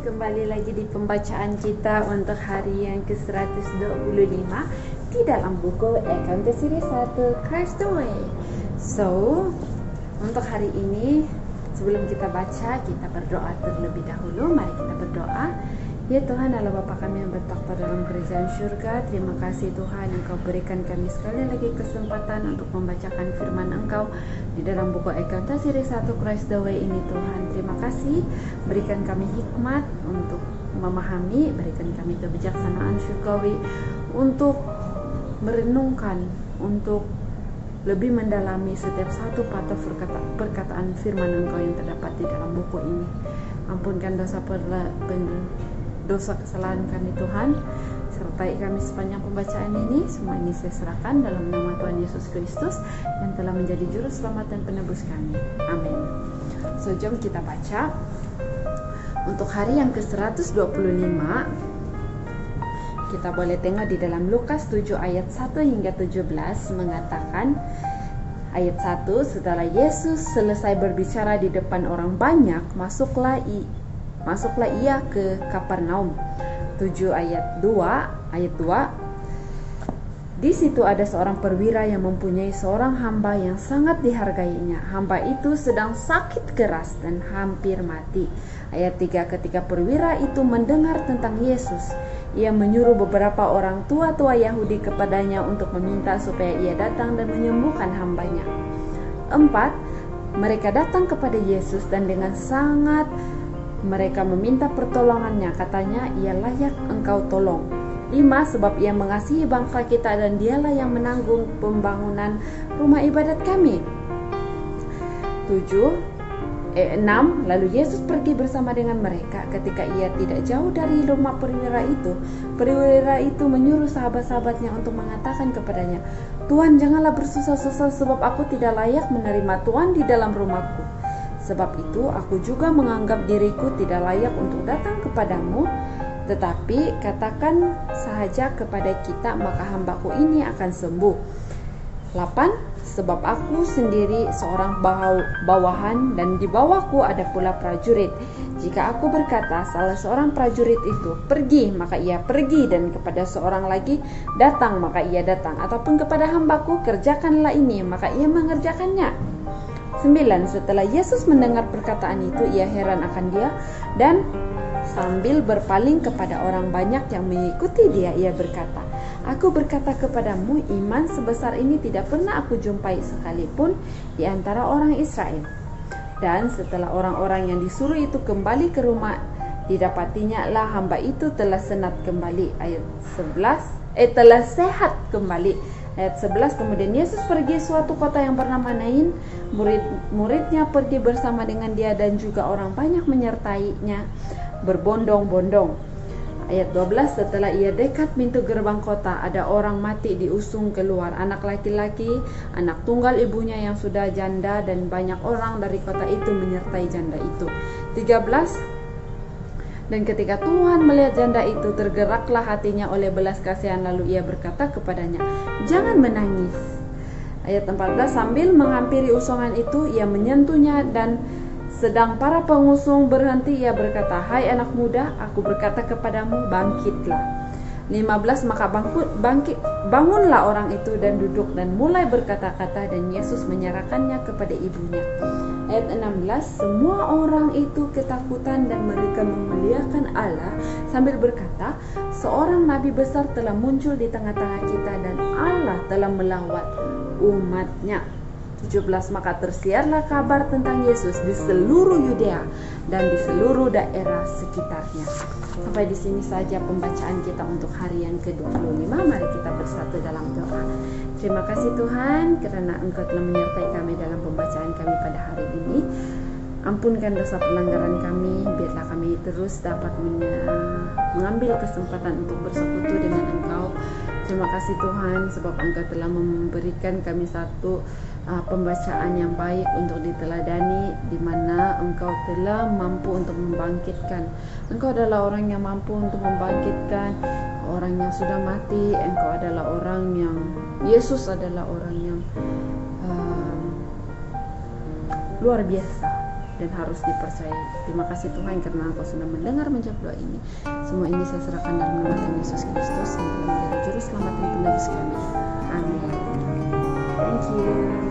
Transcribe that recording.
kembali lagi di pembacaan kita untuk hari yang ke-125 di dalam buku Accountancy 1 Christ the Way. So, untuk hari ini sebelum kita baca, kita berdoa terlebih dahulu. Mari kita berdoa. Ya Tuhan Allah Bapa kami yang bertakhta dalam kerajaan surga, terima kasih Tuhan Engkau berikan kami sekali lagi kesempatan untuk membacakan firman Engkau di dalam buku Accountancy 1 Christ the Way ini Tuhan. Terima kasih, berikan kami hikmat untuk memahami, berikan kami kebijaksanaan syurgawi untuk merenungkan, untuk lebih mendalami setiap satu patah perkataan firman Engkau yang terdapat di dalam buku ini. Ampunkan dosa kesalahan kami Tuhan, sertai kami sepanjang pembacaan ini. Semua ini saya serahkan dalam nama Tuhan Yesus Kristus yang telah menjadi juru selamat dan penebus kami. Amin. So, jom kita baca untuk hari yang ke-125. Kita boleh tengok di dalam Lukas 7 ayat 1 hingga 17 mengatakan, ayat 1, setelah Yesus selesai berbicara di depan orang banyak, masuklah ia ke Kapernaum. 7 ayat 2. Di situ ada seorang perwira yang mempunyai seorang hamba yang sangat dihargainya. Hamba itu sedang sakit keras dan hampir mati. Ayat 3, ketika perwira itu mendengar tentang Yesus, ia menyuruh beberapa orang tua-tua Yahudi kepadanya untuk meminta supaya ia datang dan menyembuhkan hambanya. 4, mereka datang kepada Yesus dan dengan sangat mereka meminta pertolongannya, katanya, ia layak engkau tolong. 5, sebab ia mengasihi bangsa kita dan dialah yang menanggung pembangunan rumah ibadat kami. 6, lalu Yesus pergi bersama dengan mereka. Ketika ia tidak jauh dari rumah perwira itu menyuruh sahabat-sahabatnya untuk mengatakan kepadanya, Tuhan, janganlah bersusah-susah sebab aku tidak layak menerima Tuhan di dalam rumahku. Sebab itu aku juga menganggap diriku tidak layak untuk datang kepadamu, tetapi katakan sahaja kepada kita, maka hambaku ini akan sembuh. 8, sebab aku sendiri seorang bawahan dan di bawahku ada pula prajurit. Jika aku berkata salah seorang prajurit itu pergi, maka ia pergi, dan kepada seorang lagi datang, maka ia datang, ataupun kepada hambaku kerjakanlah ini, maka ia mengerjakannya. 9, setelah Yesus mendengar perkataan itu, ia heran akan dia, dan sambil berpaling kepada orang banyak yang mengikuti dia, ia berkata, aku berkata kepadamu, iman sebesar ini tidak pernah aku jumpai sekalipun di antara orang Israel. Dan setelah orang-orang yang disuruh itu kembali ke rumah, didapatinya lah hamba itu telah senat kembali. Ayat 11, telah sehat kembali. Ayat 11, kemudian Yesus pergi suatu kota yang bernama Nain. Murid-muridnya pergi bersama dengan dia dan juga orang banyak menyertainya berbondong-bondong. Ayat 12, setelah ia dekat pintu gerbang kota, ada orang mati diusung keluar, anak laki-laki, anak tunggal ibunya yang sudah janda, dan banyak orang dari kota itu menyertai janda itu. 13, dan ketika Tuhan melihat janda itu, tergeraklah hatinya oleh belas kasihan, lalu ia berkata kepadanya, jangan menangis. Ayat 14, sambil menghampiri usungan itu, ia menyentuhnya, dan sedang para pengusung berhenti, ia berkata, hai anak muda, aku berkata kepadamu, bangkitlah. 15, maka bangunlah orang itu dan duduk dan mulai berkata-kata, dan Yesus menyerahkannya kepada ibunya. Ayat 16, semua orang itu ketakutan dan mereka memuliakan Allah sambil berkata, seorang nabi besar telah muncul di tengah-tengah kita dan Allah telah melawat umatnya. 17, maka tersiarlah kabar tentang Yesus di seluruh Yudea dan di seluruh daerah sekitarnya. Sampai di sini saja pembacaan kita untuk hari yang ke-25. Mari kita bersatu dalam doa. Terima kasih Tuhan karena Engkau telah menyertai kami dalam pembacaan kami pada hari ini. Ampunkan dosa pelanggaran kami, biarlah kami terus dapat mengambil kesempatan untuk bersekutu dengan Engkau. Terima kasih Tuhan sebab Engkau telah memberikan kami satu pembacaan yang baik untuk diteladani, di mana Engkau telah mampu untuk membangkitkan. Engkau adalah orang yang mampu untuk membangkitkan orang yang sudah mati. Engkau adalah orang yang, Yesus adalah orang yang luar biasa. dan harus dipercayai. Terima kasih Tuhan karena Engkau sudah mendengar menjawab doa ini. Semua ini saya serahkan dalam nama Tuhan Yesus Kristus yang telah menjadi juru selamat dan penebus kami. Amin. Thank you.